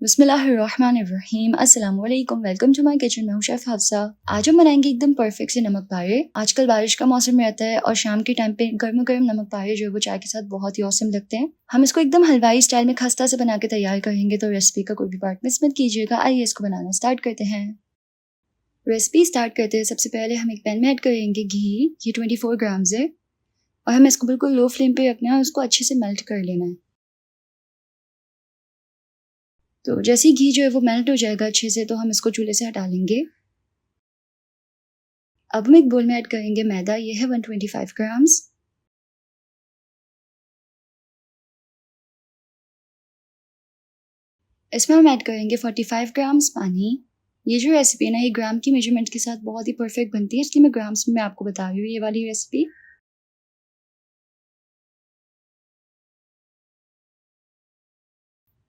बिस्मिल्लाहिर्रहमानिर्रहीम अस्सलाम वालेकुम। Welcome to my kitchen. मैं हूं शेफ हफ्सा। आज हम बनाएंगे एकदम परफेक्ट से नमक पारे। आजकल बारिश का मौसम रहता है और शाम के टाइम पे गर्मा गर्म नमक पारे जो है वो चाय के साथ बहुत ही औसम लगते हैं। हम इसको एकदम हलवाई स्टाइल में खस्ता से बना के तैयार करेंगे, तो रेसिपी का कोई भी पार्ट मिस मत कीजिएगा। आइए इसको बनाना स्टार्ट करते हैं। रेसिपी स्टार्ट करते हैं। सबसे पहले हम एक पैन में ऐड करेंगे घी। ये 24 ग्राम्स है और हमें इसको बिल्कुल लो फ्लेम पे रखना है और उसको अच्छे से मेल्ट कर लेना है। तो जैसे ही घी जो है वो मेल्ट हो जाएगा अच्छे से, तो हम इसको चूल्हे से हटा लेंगे। अब हम एक बोल में ऐड करेंगे मैदा। ये है 125 ग्राम्स। इसमें हम ऐड करेंगे 45 ग्राम्स पानी। ये जो रेसिपी है ना, ये ग्राम की मेजरमेंट के साथ बहुत ही परफेक्ट बनती है, इसलिए मैं ग्राम्स में आपको बता रही हूँ ये वाली रेसिपी।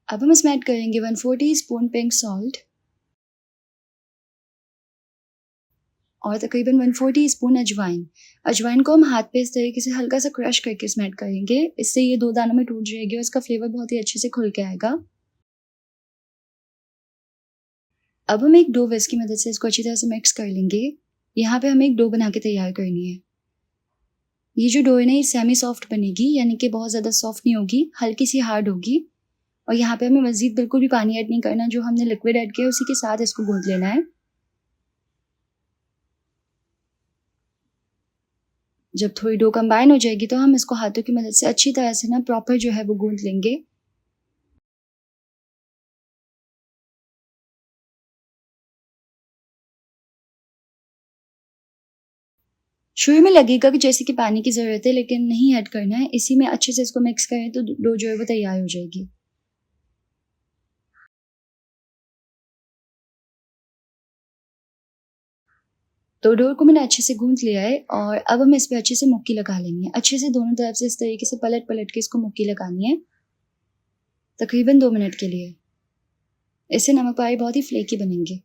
अब हम इसमें ऐड करेंगे 1/4 टीस्पून पिंक सॉल्ट और तकरीबन 1/4 टीस्पून अजवाइन। अजवाइन को हम हाथ पे इस तरीके से हल्का सा क्रश करके इसमें ऐड करेंगे। इससे ये 2 दानों में टूट जाएगी और इसका फ्लेवर बहुत ही अच्छे से खुल के आएगा। अब हम एक डो विस्क की मदद से इसको अच्छी तरह से मिक्स कर लेंगे। यहाँ पे हमें एक डो बना के तैयार करनी है। ये जो डो है ना, ये सेमी सॉफ्ट बनेगी, यानी कि बहुत ज़्यादा सॉफ्ट नहीं होगी, हल्की सी हार्ड होगी। और यहाँ पे हमें मज़ीद बिल्कुल भी पानी ऐड नहीं करना। जो हमने लिक्विड ऐड किया उसी के साथ इसको गूंथ लेना है। जब थोड़ी डो कंबाइन हो जाएगी तो हम इसको हाथों की मदद से अच्छी तरह से ना प्रॉपर जो है वो गूंथ लेंगे। शुरू में लगेगा कि जैसे कि पानी की ज़रूरत है, लेकिन नहीं ऐड करना है। इसी में अच्छे से इसको मिक्स करें तो डो जो है वो तैयार हो जाएगी। तो डो को मैंने अच्छे से गूंथ लिया है और अब हमें इस पर अच्छे से मुक्की लगा लेनी है। अच्छे से दोनों तरफ से इस तरीके से पलट पलट के इसको मुक्की लगानी है, तकरीबन 2 मिनट के लिए। इससे नमक पारे बहुत ही फ्लेकी बनेंगे।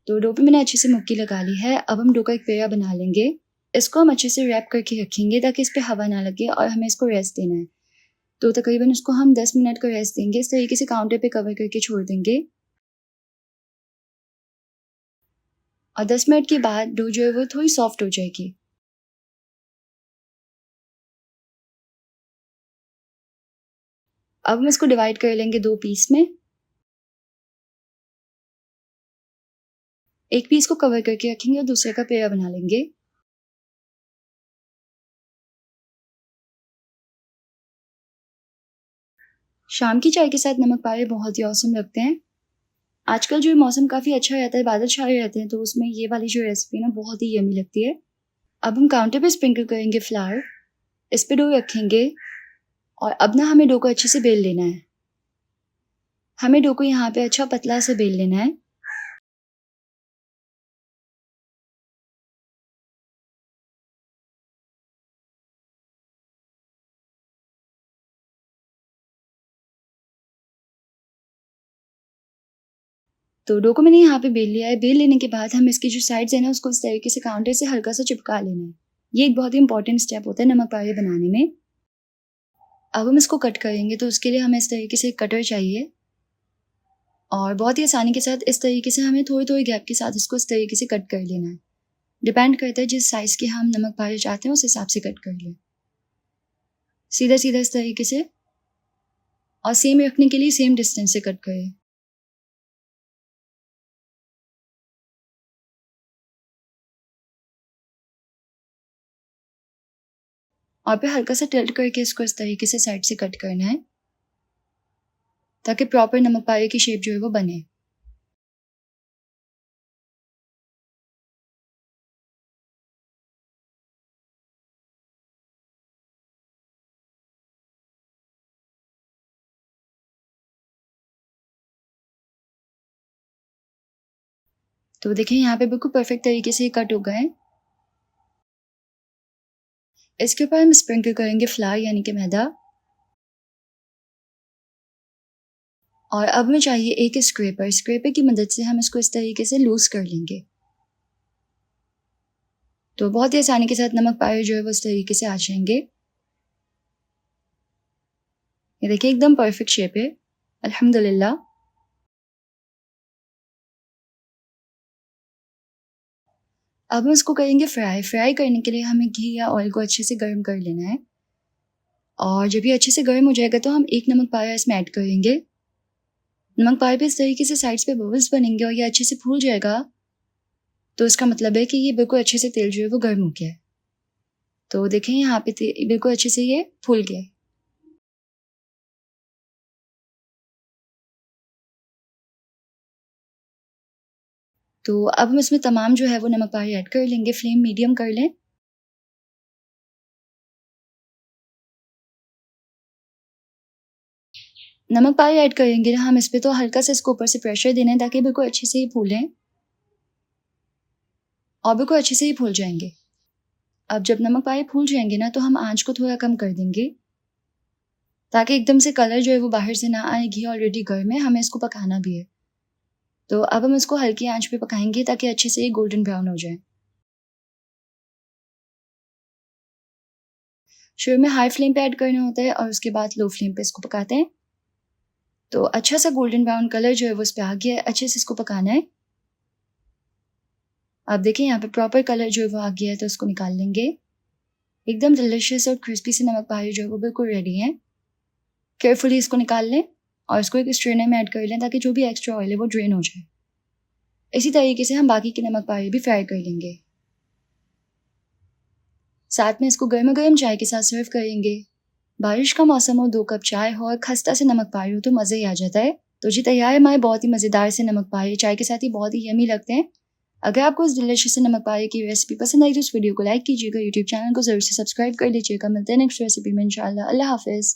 तो डो पे मैंने अच्छे से मुक्की लगा ली है। अब हम डो का एक पेड़ा बना लेंगे। इसको हम अच्छे से रैप करके रखेंगे ताकि इस पे हवा ना लगे और हमें इसको रेस्ट देना है। तो तकरीबन इसको हम 10 मिनट का रेस्ट देंगे। इस तरीके से काउंटर पे कवर करके छोड़ देंगे और 10 मिनट के बाद डो जो है वो थोड़ी सॉफ्ट हो जाएगी। अब हम इसको डिवाइड कर लेंगे 2 पीस में। एक पीस को कवर करके रखेंगे और दूसरे का पेड़ा बना लेंगे। शाम की चाय के साथ नमक पारे बहुत ही औसम लगते हैं। आजकल जो मौसम काफ़ी अच्छा रहता है, बादल छाए रहते हैं, तो उसमें ये वाली जो रेसिपी ना बहुत ही यमी लगती है। अब हम काउंटर पे स्प्रिंकल करेंगे फ्लावर। इस पे डो रखेंगे और अब ना हमें डो को अच्छे से बेल लेना है। हमें डो को यहाँ पे अच्छा पतला से बेल लेना है। तो डो को मैंने यहाँ पे बेल लिया है। बेल लेने के बाद हम इसकी जो साइड्स है ना, उसको इस तरीके से काउंटर से हल्का सा चिपका लेना है। ये एक बहुत ही इंपॉर्टेंट स्टेप होता है नमक पारे बनाने में। अब हम इसको कट करेंगे, तो उसके लिए हमें इस तरीके से एक कटर चाहिए और बहुत ही आसानी के साथ इस तरीके से हमें थोड़ी थोड़ी गैप के साथ इसको इस तरीके से कट कर लेना है। डिपेंड करता है जिस साइज़ के हम नमक पारे चाहते हैं उस हिसाब से कट कर लें। सीधा सीधा इस तरीके से, और सेम रखने के लिए सेम डिस्टेंस से कट करें। और फिर हल्का सा टिल्ट करके इसको इस तरीके से साइड से कट करना है ताकि प्रॉपर नमक पारे की शेप जो है वो बने। तो देखिए यहाँ पे बिल्कुल परफेक्ट तरीके से ये कट हो गए हैं। इसके ऊपर हम स्प्रिंकल करेंगे फ्लावर यानी कि मैदा। और अब हमें चाहिए एक स्क्रैपर। स्क्रैपर की मदद से हम इसको इस तरीके से लूज कर लेंगे। तो बहुत ही आसानी के साथ नमक पारे जो है वो इस तरीके से आ जाएंगे। ये देखिए एकदम परफेक्ट शेप है, अल्हम्दुलिल्लाह। अब हम इसको करेंगे फ्राई। फ्राई करने के लिए हमें घी या ऑयल को अच्छे से गर्म कर लेना है और जब ये अच्छे से गर्म हो जाएगा तो हम 1 नमक पाया इसमें ऐड करेंगे। नमक पाया पे इस तरीके से साइड्स पे बबल्स बनेंगे और ये अच्छे से फूल जाएगा, तो इसका मतलब है कि ये बिल्कुल अच्छे से तेल जो है वो गर्म हो गया है। तो देखें यहाँ पे बिल्कुल अच्छे से ये फूल गया है। तो अब हम इसमें तमाम जो है वो नमक पाया ऐड कर लेंगे। फ्लेम मीडियम कर लें। नमक पाया ऐड करेंगे ना हम इस पे, तो हल्का सा इसको ऊपर से प्रेशर देना है ताकि बिल्कुल अच्छे से ये फूलें और बिल्कुल अच्छे से ये फूल जाएंगे। अब जब नमक पाए फूल जाएंगे ना तो हम आंच को थोड़ा कम कर देंगे ताकि एकदम से कलर जो है वो बाहर से ना आए। घी ऑलरेडी गर्म है, हमें इसको पकाना भी है। तो अब हम इसको हल्की आंच पे पकाएंगे ताकि अच्छे से ये गोल्डन ब्राउन हो जाए। शुरू में हाई फ्लेम पे ऐड करना होता है और उसके बाद लो फ्लेम पे इसको पकाते हैं। तो अच्छा सा गोल्डन ब्राउन कलर जो है वो इस पे आ गया है, अच्छे से इसको पकाना है। आप देखें यहाँ पे प्रॉपर कलर जो है वो आ गया है, तो इसको निकाल लेंगे। एकदम डिलिशियस और क्रिस्पी से नमक पाए जो है वो बिल्कुल रेडी है। केयरफुली इसको निकाल लें और इसको एक स्ट्रेनर में ऐड कर लें ताकि जो भी एक्स्ट्रा ऑयल है वो ड्रेन हो जाए। इसी तरीके से हम बाकी के नमक पाए भी फ्राई कर लेंगे। साथ में इसको गर्मा गर्म चाय के साथ सर्व करेंगे। बारिश का मौसम हो, 2 कप चाय हो और खस्ता से नमक पाए हो तो मज़े ही आ जाता है। तो जी तैयार है हमारे बहुत ही मज़ेदार से नमक पाए, चाय के साथ ही बहुत ही यमी लगते हैं। अगर आपको इस डिलिशियस से नमक पाए की रेसिपी पसंद आई तो इस वीडियो को लाइक कीजिएगा, यूट्यूब चैनल को ज़रूर से सब्सक्राइब कर लीजिएगा। मिलते हैं नेक्स्ट रेसिपी में इंशाल्लाह। अल्लाह हाफ़िज़।